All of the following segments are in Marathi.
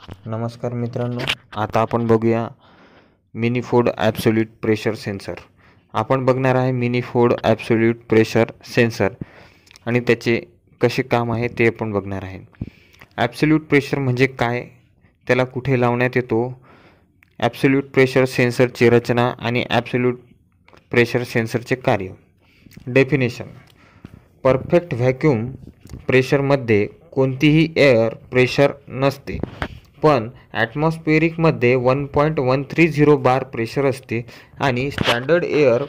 नमस्कार मित्रांनो, आता आपण बघूया मिनीफोर्ड ॲब्सोल्यूट प्रेशर सेन्सर. आपण बघणार आहे मिनीफोर्ड ॲब्सोल्यूट प्रेशर सेन्सर आणि त्याचे कसे काम आहे ते आपण बघणार आहे. ॲब्सोल्यूट प्रेशर म्हणजे काय, त्याला कुठे लावण्यात येतो, ॲब्सोल्यूट प्रेशर सेन्सरची रचना आणि ॲब्सोल्यूट प्रेशर सेन्सरचे कार्य. डेफिनेशन: परफेक्ट व्हॅक्यूम प्रेशरमध्ये कोणतीही एअर प्रेशर नसते, पण ॲटमॉस्फेरिकमध्ये 1.130 बार प्रेशर असते आणि स्टँडर्ड एअर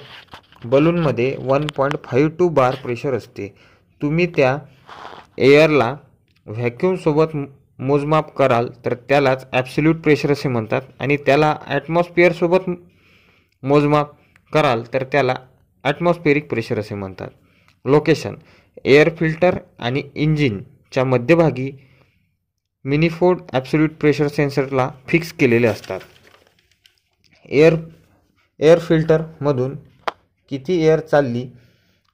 बलूनमध्ये 1.52 बार प्रेशर असते. तुम्ही त्या एअरला व्हॅक्यूमसोबत मोजमाप कराल तर त्यालाच ॲब्सोल्यूट प्रेशर असे म्हणतात आणि त्याला ॲटमॉस्फिअरसोबत मोजमाप कराल तर त्याला ॲटमॉस्फेरिक प्रेशर असे म्हणतात. लोकेशन: एअर फिल्टर आणि इंजिनच्या मध्यभागी मिनीफोर्ड ॲब्सोल्यूट प्रेशर सेन्सरला फिक्स केलेले असतात. एअर फिल्टरमधून किती एअर चालली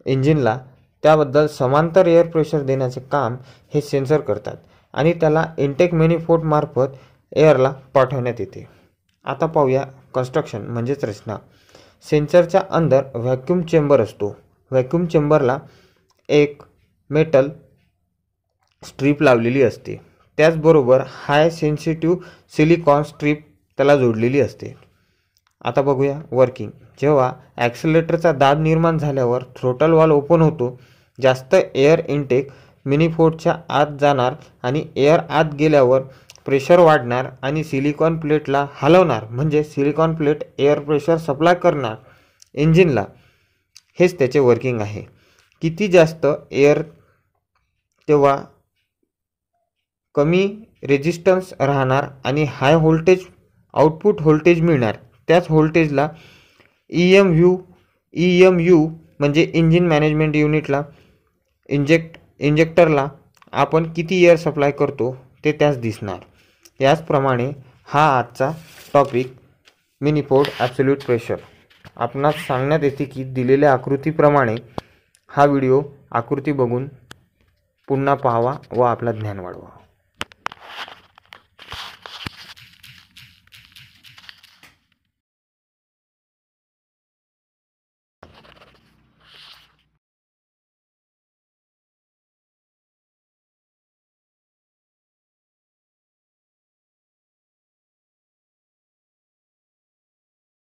इंजिनला त्याबद्दल समांतर एअर प्रेशर देण्याचे काम हे सेन्सर करतात आणि त्याला इनटेक मॅनिफोल्ड मार्फत एअरला पाठवण्यात येते. आता पाहूया कन्स्ट्रक्शन म्हणजेच रचना. सेन्सरच्या अंदर व्हॅक्यूम चेंबर असतो. व्हॅक्यूम चेंबरला एक मेटल स्ट्रीप लावलेली असते. त्याचबरोबर हाय सेन्सिटिव्ह सिलिकॉन स्ट्रीप त्याला जोडलेली असते. आता बघूया वर्किंग. जेव्हा ॲक्सिलरेटरचा दाब निर्माण झाल्यावर थ्रोटल वाल्व ओपन होतो. जास्त एअर इनटेक मिनीफोर्डच्या आत जाणार आणि एअर आत गेल्यावर प्रेशर वाढणार आणि सिलिकॉन प्लेटला हलवणार, म्हणजे silicon plate air pressure supply करणार इंजिनला. हेच त्याचे वर्किंग आहे. किती जास्त एअर तेव्हा कमी रेजिस्टन्स राहणार आणि हाय व्होल्टेज आउटपुट व्होल्टेज मिळणार. त्याच व्होल्टेजला EMU म्हणजे इंजिन मॅनेजमेंट युनिटला इंजेक्टरला आपण किती एअर सप्लाय करतो ते त्यास दिसणार. याचप्रमाणे हा आजचा टॉपिक मिनीफोर्ड ॲब्सोल्यूट प्रेशर. आपणास सांगण्यात येते की दिलेल्या आकृतीप्रमाणे हा व्हिडिओ आकृती बघून पुन्हा पाहावा व आपला ज्ञान वाढवा.